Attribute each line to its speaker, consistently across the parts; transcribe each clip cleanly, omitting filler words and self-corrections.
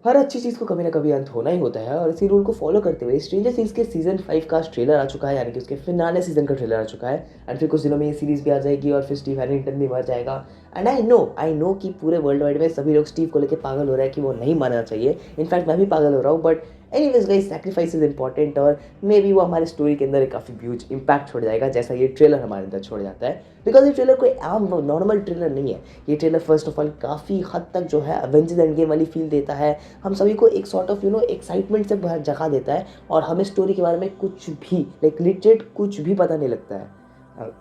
Speaker 1: हर अच्छी चीज़ को कभी ना कभी अंत होना ही होता है और इसी रूल को फॉलो करते हुए स्ट्रेंजर थिंग्स के सीज़न 5 का ट्रेलर आ चुका है, यानी कि उसके फिनाले सीज़न का ट्रेलर आ चुका है। एंड फिर कुछ दिनों में ये सीरीज़ भी आ जाएगी और फिर स्टीव हैरिंगटन भी मर जाएगा। एंड आई नो कि पूरे वर्ल्ड वाइड में सभी लोग स्टीव को लेकर पागल हो रहे हैं कि वो नहीं मरना चाहिए। इनफैक्ट मैं भी पागल हो रहा हूँ, but anyways guys, sacrifice is important और मे बी वो हमारे स्टोरी के अंदर एक काफ़ी ह्यूज इंपैक्ट छोड़ जाएगा, जैसा ये ट्रेलर हमारे अंदर छोड़ जाता है। बिकॉज ये ट्रेलर कोई आम नॉर्मल ट्रेलर नहीं है। ये ट्रेलर फर्स्ट ऑफ ऑल काफ़ी हद तक जो है एवेंजर्स एंड गेम वाली फील देता है। हम सभी को एक सॉर्ट ऑफ एक्साइटमेंट से जगा देता है और हमें स्टोरी के बारे में कुछ भी लिटरेट कुछ भी पता नहीं लगता है।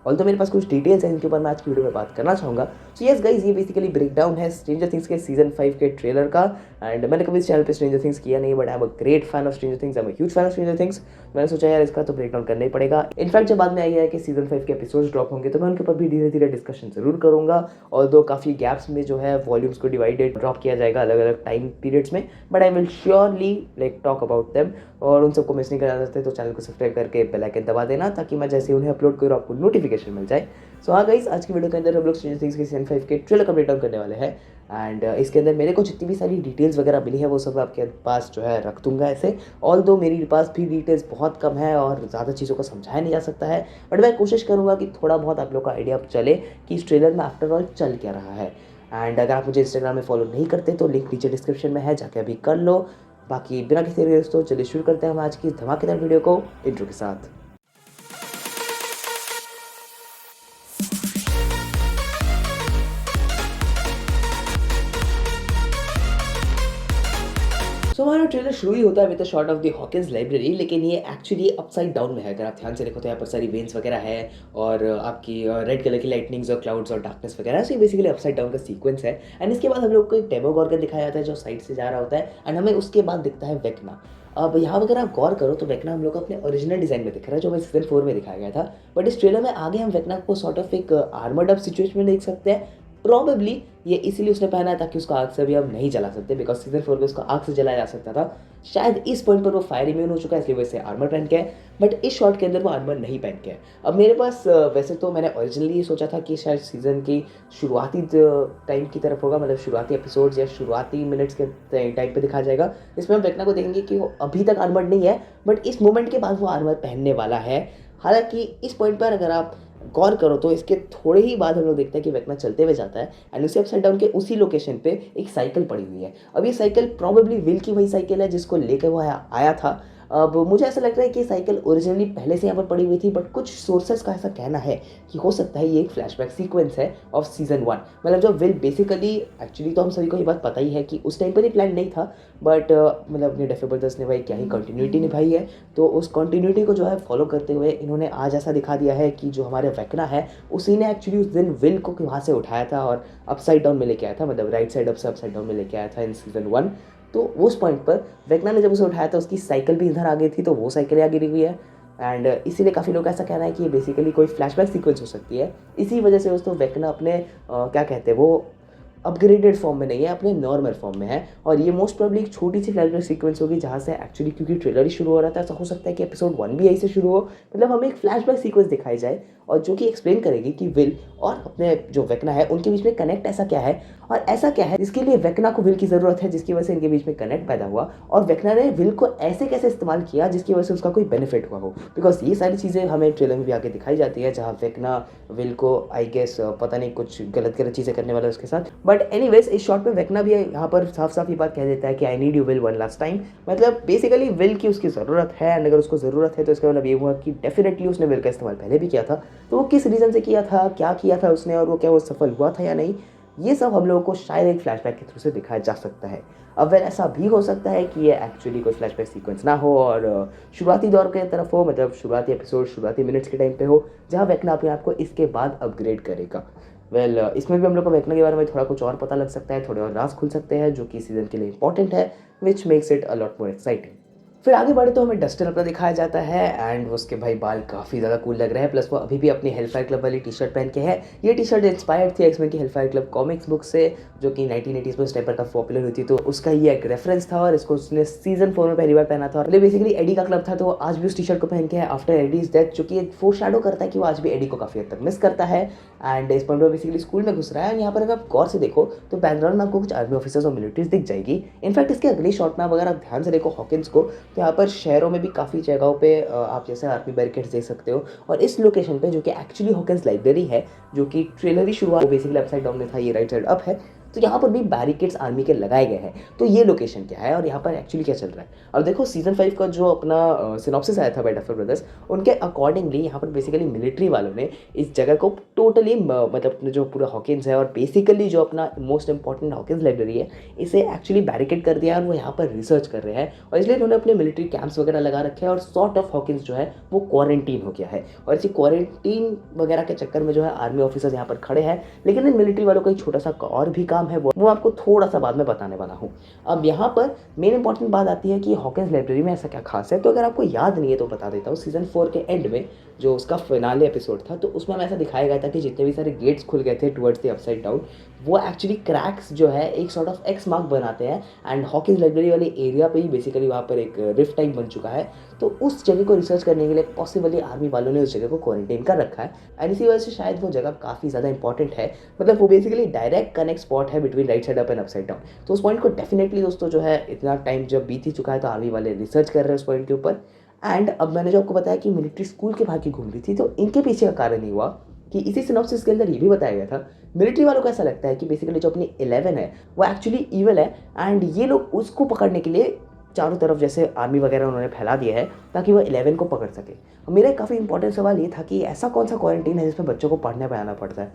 Speaker 1: ऑल तो मेरे पास कुछ डिटेल्स हैं जिनके ऊपर मैं आज की वीडियो में बात करना चाहूँगा। सो यस गाइज, ये बेसिकली ब्रेकडाउन है स्ट्रेंजर थिंग्स के सीजन 5 के ट्रेलर का। एंड मैंने कभी इस चैनल पे स्ट्रेंजर थिंग्स किया नहीं, but I am a great fan of stranger things, I am a huge fan of stranger things. मैंने सोचा यार इसका तो ब्रेकडाउन करना ही पड़ेगा। इनफैक्ट जब बाद में आया है कि सीजन 5 के एपिसोड्स ड्रॉप होंगे तो मैं उनके ऊपर भी धीरे धीरे डिस्कशन जरूर करूँगा। और दो काफ़ी गैप्स में जो है वॉल्यूम्स को डिवाइडेड ड्रॉप किया जाएगा अलग अलग टाइम पीरियड्स में, but I will surely talk about them. और उन सबको मिस नहीं करना चाहते तो चैनल को सब्सक्राइब करके बेल आइकन दबा देना, ताकि मैं जैसे उन्हें अपलोड करूँ आपको नोटिफिकेशन मिल जाए। सो हाँ गाइस, आज की वीडियो के अंदर हम लोग स्ट्रेंजर थिंग्स के सीजन 5 के ट्रेलर का ब्रेकडाउन करने वाले हैं। एंड इसके अंदर मेरे को जितनी भी सारी डिटेल्स वगैरह मिली है वो सब आपके पास जो है रख दूंगा ऐसे। ऑल दो मेरे पास भी डिटेल्स बहुत कम है और ज़्यादा चीज़ों को समझाया नहीं जा सकता है, बट मैं कोशिश करूँगा कि थोड़ा बहुत आप लोग का आइडिया चले कि इस ट्रेलर में आफ्टर ऑल चल क्या रहा है। एंड अगर आप मुझे इंस्टाग्राम में फॉलो नहीं करते तो लिंक नीचे डिस्क्रिप्शन में है, जाके अभी कर लो। बाकी बिना किसी देर दोस्तों चलिए शुरू करते हैं हम आज की धमाकेदार वीडियो को इंट्रो के साथ। सो हमारा ट्रेलर शुरू ही होता है with a shot of the Hawkins library, लेकिन ये एक्चुअली अपसाइड डाउन में है। अगर आप ध्यान से देखो तो यहाँ पर सारी वेन्स वगैरह है और आपकी रेड कलर की लाइटनिंग्स और क्लाउड्स और डार्कनेस वगैरह। सो ये बेसिकली अपसाइड डाउन का सीक्वेंस है। एंड इसके बाद हम लोग को एक डेमोगॉर्गन दिखाया जाता है जो साइड से जा रहा होता है, एंड हमें उसके बाद दिखता है वेक्ना। अब यहाँ अगर आप गौर करो तो वेक्ना हम लोग को अपने ओरिजिनल डिजाइन में दिख रहा है जो हमें सीजन 4 में दिखाया गया था, बट इस ट्रेलर में आगे हम वेक्ना को सॉर्ट ऑफ एक आर्मर्ड अप सिचुएशन में देख सकते हैं। प्रॉबेबली ये इसीलिए उसने पहना है ताकि उसको आग से अभी हम नहीं जला सकते, बिकॉज सीजन 4 में उसको आग से जलाया जा सकता था। शायद इस पॉइंट पर वो फायर इम्यून हो चुका है इसलिए वैसे आर्मर पहन के है, बट इस शॉट के अंदर वो आर्मर नहीं पहन के है। अब मेरे पास वैसे तो मैंने ओरिजिनली ये सोचा था कि शायद सीजन की शुरुआती टाइम की तरफ होगा, मतलब शुरुआती एपिसोड्स या शुरुआती मिनट्स के टाइम पे दिखाया जाएगा, इसमें हम वेक्ना को देखेंगे कि वो अभी तक आर्मर नहीं है, बट इस मोमेंट के बाद वो आर्मर पहनने वाला है। हालांकि इस पॉइंट पर अगर आप गौर करो तो इसके थोड़े ही बाद हम लोग देखते हैं कि वेक्ना चलते हुए जाता है एंड उसी अपसाइड डाउन के उसी लोकेशन पे एक साइकिल पड़ी हुई है। अब ये साइकिल प्रॉबेबली विल की वही साइकिल है जिसको लेकर वो आया था। अब मुझे ऐसा लग रहा है कि साइकिल ओरिजिनली पहले से यहाँ पर पड़ी हुई थी, बट कुछ सोर्सेस का ऐसा कहना है कि हो सकता है ये एक फ्लैशबैक सीक्वेंस है ऑफ सीजन 1। मतलब जब विल बेसिकली एक्चुअली तो हम सभी को ये बात पता ही है कि उस टाइम पर ही प्लान नहीं था, बट मतलब अपने डेफे ब्रदर्स ने भाई क्या ही कंटिन्यूटी निभाई है, तो उस कंटिन्यूटी को जो है फॉलो करते हुए इन्होंने आज ऐसा दिखा दिया है कि जो हमारे वेक्ना है उसी ने एक्चुअली उस दिन विल को वहाँ से उठाया था और अपसाइड डाउन में लेके आया था, मतलब राइट साइड अप से अपसाइड डाउन में लेके आया था इन सीजन 1। तो उस पॉइंट पर वेक्ना ने जब उसे उठाया था उसकी साइकिल भी इधर आ गई थी, तो वो साइकिल यहाँ गिरी हुई है। एंड इसीलिए काफ़ी लोग ऐसा कहना है कि ये बेसिकली कोई फ्लैशबैक सीक्वेंस हो सकती है। इसी वजह से दोस्तों वेक्ना अपने क्या कहते हैं वो अपग्रेडेड फॉर्म में नहीं है, अपने नॉर्मल फॉर्म में है। और ये मोस्ट प्रोबेबली एक छोटी सी फ्लैशबैक सीक्वेंस होगी जहाँ से एक्चुअली क्योंकि ट्रेलर ही शुरू हो रहा था, ऐसा हो सकता है कि एपिसोड 1 भी यहीं से शुरू हो, मतलब हमें एक फ्लैशबैक सीक्वेंस दिखाई जाए और जो कि एक्सप्लेन करेगी कि विल और अपने जो वेक्ना है उनके बीच में कनेक्ट ऐसा क्या है और ऐसा क्या है जिसके लिए वेक्ना को विल की ज़रूरत है, जिसकी वजह से इनके बीच में कनेक्ट पैदा हुआ और वेक्ना ने विल को ऐसे कैसे इस्तेमाल किया जिसकी वजह से उसका कोई बेनिफिट हुआ हो। बिकॉज ये सारी चीज़ें हमें ट्रेलर में भी आगे दिखाई जाती है जहाँ वेक्ना विल को आई गेस पता नहीं कुछ गलत गलत चीज़ें करने वाला है उसके साथ। बट एनीवेज इस शॉट में वेक्ना भी यहाँ पर साफ साफ ये बात कह देता है कि I need you will one last time, मतलब बेसिकली विल की उसकी ज़रूरत है। एंड अगर उसको ज़रूरत है तो इसका मतलब ये हुआ कि डेफिनेटली उसने विल का इस्तेमाल पहले भी किया था, तो वो किस रीज़न से किया था, क्या किया था उसने और वो क्या वो सफल हुआ था या नहीं, ये सब हम लोगों को शायद एक फ्लैशबैक के थ्रू से दिखाया जा सकता है। अब वह ऐसा भी हो सकता है कि ये एक्चुअली कोई फ्लैशबैक सीक्वेंस ना हो और शुरुआती दौर के तरफ हो, मतलब शुरुआती एपिसोड शुरुआती मिनट्स के टाइम पे हो जहाँ वेक्ना अपने आप को इसके बाद अपग्रेड करेगा। इसमें भी हम लोग को वेक्ना के बारे में थोड़ा कुछ और पता लग सकता है, थोड़े और राज खुल सकते हैं जो कि सीजन के लिए इंपॉर्टेंट है, which makes it a lot more exciting. फिर आगे बढ़े तो हमें डस्टर अपना दिखाया जाता है एंड उसके भाई बाल काफ़ी ज़्यादा कूल लग रहे हैं, प्लस वो अभी भी अपनी हेलफायर क्लब वाली टी शर्ट पहन के है। ये टी शर्ट इंस्पायर्ड थी एक्समैन की हेलफायर क्लब कॉमिक्स बुक से, जो कि 1980s में उस टाइम पर काफ़ी पॉपुलर हुई थी, तो उसका ये एक रेफरेंस था और इसको उसने सीजन 4 में पहली बार पहना था। और बेसिकली एडी का क्लब था, तो वो आज भी उस टी शर्ट को पहन के है आफ्टर एडीज डेथ, जो कि एक फोरशैडो करता है कि वो आज भी एडी को काफ़ी हद तक मिस करता है। एंड इस पॉइंट पर बेसिकली स्कूल में घुस रहा है। यहाँ पर अगर आप गौर से देखो तो बैकग्राउंड में आपको कुछ आर्मी ऑफिसर्स और मिलिट्रीज दिख जाएगी। इनफैक्ट इसके अगली शॉट में अगर आप ध्यान से देखो हॉकिंस को, तो यहाँ पर शहरों में भी काफ़ी जगहों पे आप जैसे आर्मी बैरिकेड्स देख सकते हो। और इस लोकेशन पे जो कि एक्चुअली हॉकिंस लाइब्रेरी है, जो कि ट्रेलर ही शुरुआत वो बेसिकली अपसाइड डाउन में था, ये राइट साइड अप है, तो यहाँ पर भी बैरिकेड्स आर्मी के लगाए गए हैं। तो ये लोकेशन क्या है और यहाँ पर एक्चुअली क्या चल रहा है। और देखो सीजन 5 का जो अपना सिनॉप्सिस आया था बाय डफर ब्रदर्स, उनके अकॉर्डिंगली यहाँ पर बेसिकली मिलिट्री वालों ने इस जगह को टोटली मतलब अपने जो पूरा हॉकिंस है और बेसिकली जो अपना मोस्ट इंपॉर्टेंट हॉकिंस लाइब्रेरी है, इसे एक्चुअली बैरिकेड कर दिया है और वो यहाँ पर रिसर्च कर रहे हैं। और इसलिए उन्होंने अपने मिलिट्री कैंप्स वगैरह लगा रखे हैं और सॉर्ट ऑफ हॉकिंस जो है वो क्वारंटीन हो गया है। और इसी क्वारंटीन वगैरह के चक्कर में जो है आर्मी ऑफिसर्स यहाँ पर खड़े हैं। लेकिन इन मिलिट्री वालों का एक छोटा सा और भी काम है, वो आपको थोड़ा सा बाद में बताने वाला हूँ। अब यहाँ पर मेन इंपॉर्टेंट बात आती है कि हॉकिंस लाइब्रेरी में ऐसा क्या खास है। तो अगर आपको याद नहीं है तो बता देता हूँ। सीजन 4 के एंड में जो उसका फिनाले एपिसोड था, तो उसमें ऐसा दिखाया गया था कि जितने भी सारे गेट्स खुल गए थे टुवर्ड्स द अपसाइड डाउन, वो एक्चुअली क्रैक्स जो है एक सॉर्ट ऑफ एक्स मार्क बनाते हैं। एंड हॉकिंस लाइब्रेरी वाले एरिया पे ही बेसिकली वहाँ पर एक रिफ्ट टाइप बन चुका है। तो उस जगह को रिसर्च करने के लिए पॉसिबली आर्मी वालों ने उस जगह को क्वारंटाइन कर रखा है। एंड इसी वजह से शायद वो जगह काफ़ी ज़्यादा इंपॉर्टेंट है। मतलब वो बेसिकली डायरेक्ट कनेक्ट स्पॉट है between right side up and upside down. तो उस पॉइंट को डेफिनेटली दोस्तों जो है इतना टाइम जब बीत ही चुका है, तो आर्मी वाले रिसर्च कर रहे हैं उस पॉइंट के ऊपर। एंड अब मैंने जो आपको बताया कि मिलिट्री स्कूल के बाहर की घूम रही थी, तो इनके पीछे का कारण ही हुआ कि इसी सिनॉप्सिस के अंदर ये भी बताया गया था। मिलिट्री वालों को ऐसा लगता है कि बेसिकली जो अपनी 11 है वो एक्चुअली ईवल है एंड ये लोग उसको पकड़ने के लिए चारों तरफ जैसे आर्मी वगैरह उन्होंने फैला दिया है ताकि वो 11 को पकड़ सके। और मेरा काफ़ी इंपॉर्टेंट सवाल ये था कि ऐसा कौन सा क्वारंटीन है जिसमें बच्चों को पढ़ने पे आना पड़ता है।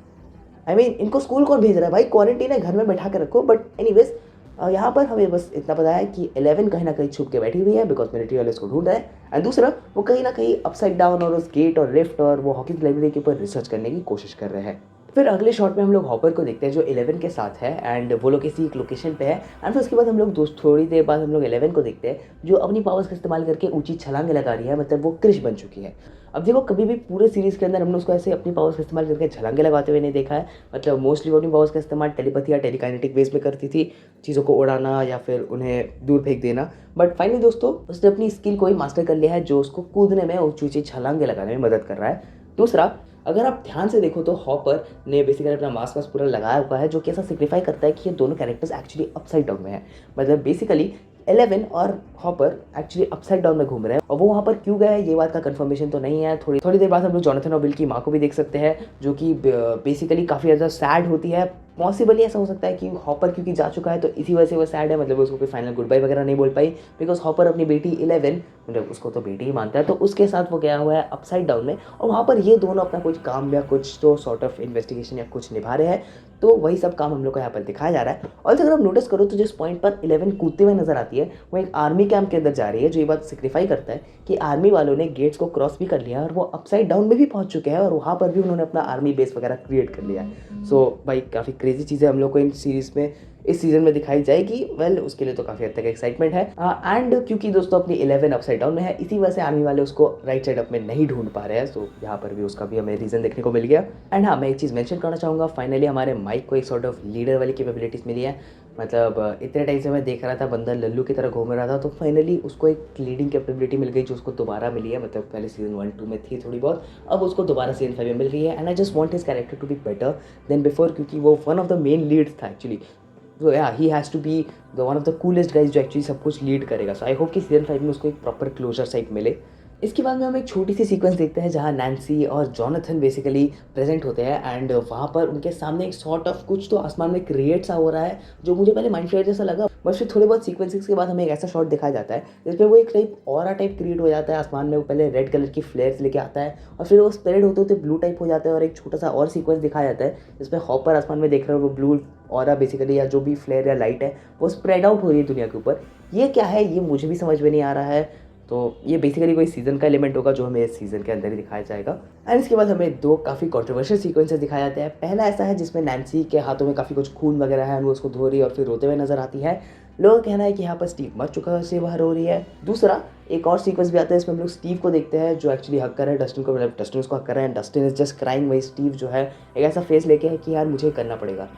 Speaker 1: आई मीन इनको स्कूल कौन भेज रहा है भाई, क्वारंटीन है घर में बैठा के रखो। बट एनीवेज यहाँ पर हमें बस इतना पता है कि 11 कहीं ना कहीं छुप के बैठी हुई है बिकॉज मिलिट्री वाले इसको ढूंढ रहे हैं। एंड दूसरा वो कहीं ना कहीं अपसाइड डाउन और उस गेट और लिफ्ट और वो हॉकिंस लाइब्रेरी के ऊपर रिसर्च करने की कोशिश कर रहे हैं। फिर अगले शॉट में हम लोग हॉपर को देखते हैं जो 11 के साथ है एंड वो लोग किसी एक लोकेशन पे है। एंड फिर उसके बाद हम लोग दोस्त थोड़ी देर बाद हम लोग 11 को देखते हैं जो अपनी पावर्स का इस्तेमाल करके ऊंची छलांग लगा रही है, मतलब वो क्रिश बन चुकी है। अब देखो कभी भी पूरे सीरीज़ के अंदर हमने उसको ऐसे अपनी पावर्स का इस्तेमाल करके छलांगे लगाते हुए नहीं देखा है। मतलब मोस्टली वो अपनी पावर्स का इस्तेमाल टेलीपैथी या टेलीकाइनेटिक वेज में करती थी, चीज़ों को उड़ाना या फिर उन्हें दूर फेंक देना। बट फाइनली दोस्तों उसने अपनी स्किल को ही मास्टर कर लिया है जो उसको कूदने में ऊंची ऊंची छलांगे लगाने में मदद कर रहा है। दूसरा, अगर आप ध्यान से देखो तो हॉपर ने बेसिकली अपना मास्क वास्क पूरा लगाया हुआ है, जो कि ऐसा सिग्निफाई करता है कि ये दोनों कैरेक्टर्स एक्चुअली अपसाइड डाउन में है। मतलब बेसिकली 11 और हॉपर एक्चुअली अपसाइड डाउन में घूम रहे हैं। और वो वहाँ पर क्यों गए ये बात का कंफर्मेशन तो नहीं है। थोड़ी देर बाद हम लोग जॉनथन और बिल की माँ को भी देख सकते हैं, जो कि बेसिकली काफ़ी ज़्यादा सैड होती है। पॉसिबली ऐसा हो सकता है कि हॉपर क्योंकि जा चुका है तो इसी वजह से वो सैड है, मतलब उसको कोई फाइनल गुड बाय वगैरह नहीं बोल पाई बिकॉज हॉपर अपनी बेटी 11, मतलब उसको तो बेटी ही मानता है, तो उसके साथ वो गया हुआ है अपसाइड डाउन में। और वहाँ पर ये दोनों अपना कुछ काम या कुछ तो सॉर्ट ऑफ इन्वेस्टिगेशन या कुछ निभा रहे हैं। तो वही सब काम हम लोग को यहाँ पर दिखाया जा रहा है। और अगर आप नोटिस करो तो जिस पॉइंट पर 11 कूदते हुए नजर आती है वो एक आर्मी कैंप के अंदर जा रही है, जो ये बात सिग्निफाई करता है कि आर्मी वालों ने गेट्स को क्रॉस भी कर लिया और वो अपसाइड डाउन में भी पहुंच चुके हैं और वहाँ पर भी उन्होंने अपना आर्मी बेस वगैरह क्रिएट कर लिया है। सो भाई काफ़ी क्रेजी चीज़ें हम लोग को इन सीरीज़ में इस सीजन में दिखाई जाएगी। वेल उसके लिए तो काफ़ी हद तक एक्साइटमेंट है। एंड क्योंकि दोस्तों अपनी 11 अपसाइड डाउन में है, इसी वजह से आर्मी वाले उसको राइट साइड अप में नहीं ढूंढ पा रहे हैं। सो यहाँ पर भी उसका भी हमें रीज़न देखने को मिल गया। एंड हाँ, मैं एक चीज़ मेंशन करना चाहूँगा, फाइनली हमारे माइक को एक सॉर्ट ऑफ लीडर वाली कैपेबिलिटीज़ मिली है। मतलब इतने टाइम से मैं देख रहा था बंदा लल्लू की तरह घूम रहा था, तो फाइनली उसको एक लीडिंग कैपेबिलिटी मिल गई जो उसको दोबारा मिली है। मतलब पहले सीजन 1-2 में थी थोड़ी बहुत, अब उसको दोबारा सीजन 5 में मिल गई है। And I just want his character to be better than before, क्योंकि वो one of the main leads था actually. So yeah, he has to be the one of the coolest guys जो एक्चुअली सब कुछ लीड करेगा। सो I hope कि season 5 में उसको एक प्रॉपर क्लोजर साइट मिले। इसके बाद में हम एक छोटी सी सीक्वेंस देखते हैं जहाँ नैन्सी और जॉनथन बेसिकली प्रेजेंट होते हैं एंड वहाँ पर उनके सामने एक सॉर्ट ऑफ कुछ तो आसमान में क्रिएट सा हो रहा है, जो मुझे पहले माइंड फ्लेयर जैसा लगा। बट फिर थोड़े बहुत सीक्वेंसेस के बाद हमें एक ऐसा शॉट दिखाया जाता है जिसमें वो एक टाइप ऑरा टाइप क्रिएट हो जाता है आसमान में। वो पहले रेड कलर की फ्लेयर्स लेके आता है और फिर वो स्प्रेड होते होते ब्लू टाइप हो जाता है। और एक छोटा सा और सीक्वेंस दिखाया जाता है जिसमें हॉपर आसमान में देख रहे हो वो ब्लू ऑरा बेसिकली या जो भी फ्लेयर या लाइट है वो स्प्रेड आउट हो रही है दुनिया के ऊपर। ये क्या है ये मुझे भी समझ में नहीं आ रहा है। तो ये बेसिकली कोई सीज़न का एलिमेंट होगा जो हमें इस सीज़न के अंदर ही दिखाया जाएगा। एंड इसके बाद हमें दो काफ़ी कॉन्ट्रोवर्शियल सीक्वेंसेस दिखाए जाते हैं। पहला ऐसा है जिसमें नैन्सी के हाथों में काफ़ी कुछ खून वगैरह है, वो उसको धो रही है और फिर रोते हुए नजर आती है। लोगों का कहना है कि यहाँ पर स्टीव मर चुका से बाहर हो रही है। दूसरा एक और सीक्वेंस भी आता है, इसमें हम लोग स्टीव को देखते हैं जो एक्चुअली हक कर रहा है डस्टिन को, मतलब डस्टिन उसको हक कर रहा है, डस्टिन इज जस्ट क्राइंग। वही स्टीव जो है एक ऐसा फेस लेके है कि यार मुझे करना पड़ेगा,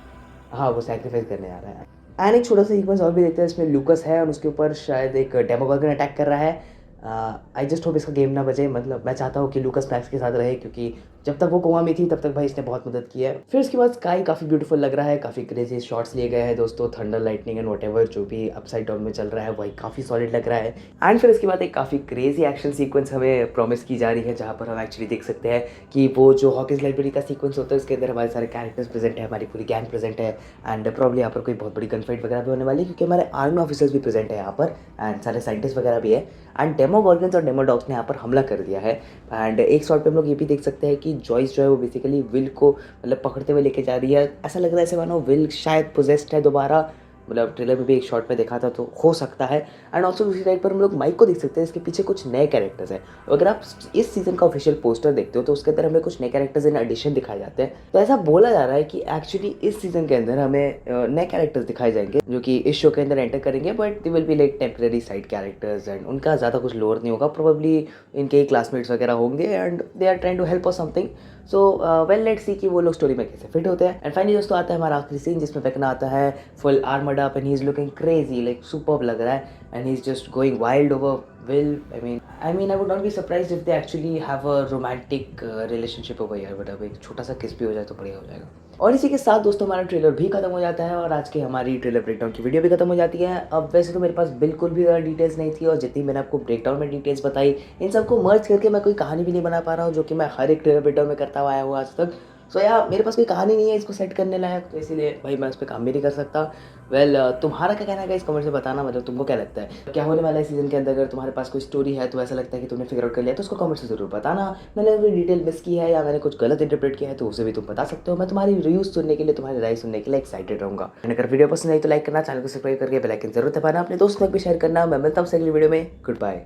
Speaker 1: हाँ वो सैक्रिफाइस करने आ रहा है। एंड एक छोटा सा सीक्वेंस और भी देखते हैं, इसमें लूकस है और उसके ऊपर शायद एक डेमोगॉर्गन अटैक कर रहा है। आई जस्ट होप इसका गेम ना बचे, मतलब मैं चाहता हूँ कि लूकस मैक्स के साथ रहे, क्योंकि जब तक वो कोमा में थी तब तक भाई इसने बहुत मदद की है। फिर उसके बाद स्काई काफ़ी ब्यूटीफुल लग रहा है, काफ़ी क्रेजी शॉट्स लिए गए हैं दोस्तों, थंडर लाइटनिंग एंड वॉट जो भी अपसाइड डाउन में चल रहा है वही काफ़ी सॉलिड लग रहा है। एंड फिर इसके बाद एक काफ़ी क्रेजी एक्शन सीक्वेंस हमें प्रॉमिस की जा रही है, जहाँ पर हम एक्चुअली देख सकते हैं कि वो जो हॉकिंस लाइब्रेरी का सीक्वेंस होता है उसके अंदर हमारे सारे कैरेक्टर्स प्रेजेंट है, हमारी पूरी गैंग प्रेजेंट है। एंड प्रॉब्ली यहाँ पर कोई बहुत बड़ी गन फाइट वगैरह भी होने वाली है, क्योंकि हमारे आर्मी ऑफिसर्स भी प्रेजेंट है यहाँ पर, एंड सारे साइंटिस्ट वगैरह भी है। एंड डेमोगॉर्गन्स और डेमोडॉग्स ने यहाँ पर हमला कर दिया है। एंड एक शॉट पे हम लोग ये भी देख सकते हैं कि जॉइस जो है वो बेसिकली विल को मतलब पकड़ते हुए लेके जा रही है। ऐसा लग रहा है ऐसे मानो विल शायद पोजेस्ड है दोबारा, मतलब ट्रेलर में भी एक शॉट में देखा था तो हो सकता है। एंड ऑल्सो दूसरी साइड पर हम लोग माइक को देख सकते हैं, इसके पीछे कुछ नए कैरेक्टर्स हैं। अगर आप इस सीज़न का ऑफिशियल पोस्टर देखते हो तो उसके अंदर हमें कुछ नए कैरेक्टर्स इन एडिशन दिखाए जाते हैं। तो ऐसा बोला जा रहा है कि एक्चुअली इस सीज़न के अंदर हमें नए कैरेक्टर्स दिखाए जाएंगे जो कि इस शो के अंदर एंटर करेंगे, but they will be like temporary side characters and उनका ज़्यादा कुछ लोअर नहीं होगा, प्रोबेबली इनके क्लासमेट्स वगैरह होंगे and they are trying to help और something. So well let's see कि वो लोग स्टोरी में कैसे फिट होते हैं। एंड फाइनली दोस्तों आता है हमारा आखिरी सीन, जिसमें वेक्ना आता है full armoured up and he is looking crazy, like superb लग रहा है, and he is just going wild over will. I would not be surprised if they actually have a romantic relationship over here, but अब एक छोटा सा किस भी हो जाए तो बढ़िया हो जाएगा। और इसी के साथ दोस्तों हमारा ट्रेलर भी खत्म हो जाता है और आज की हमारी ट्रेलर ब्रेकडाउन की वीडियो भी खत्म हो जाती है। अब वैसे तो मेरे पास बिल्कुल भी ज़्यादा डिटेल्स नहीं थी, और जितनी मैंने आपको ब्रेकडाउन में डिटेल्स बताई इन सबको मर्ज करके मैं कोई कहानी भी नहीं बना पा रहा हूँ, जो कि मैं हर एक ट्रेलर ब्रेकडाउन में करता हुआ आया हूँ आज तक। सो यार मेरे पास कोई कहानी नहीं है इसको सेट करने लायक, तो इसीलिए भाई मैं उस पर काम भी नहीं कर सकता। वेल तुम्हारा क्या कहना है इस कमेंट से बताना, मतलब तुमको क्या लगता है क्या होने वाला है सीजन के अंदर। अगर तुम्हारे पास कोई स्टोरी है तो ऐसा लगता है कि तुमने फिगर आउट कर लिया तो उसको कमेंट से जरूर बताना। मैंने कोई डिटेल मिस की है या मैंने कुछ गलत इंटरप्रेट किया है तो उसे भी तुम बता सकते हो। मैं तुम्हारी रिव्यूज सुनने के लिए, तुम्हारी राय सुनने के लिए एक्साइटेड रहूँगा। अगर वीडियो पसंद आई तो लाइक करना, चैनल को सब्सक्राइब करके बेल आइकन जरूर दबाना, अपने दोस्तों तक भी शेयर करना। मैं मिलता हूँ अगली वीडियो में। Good bye.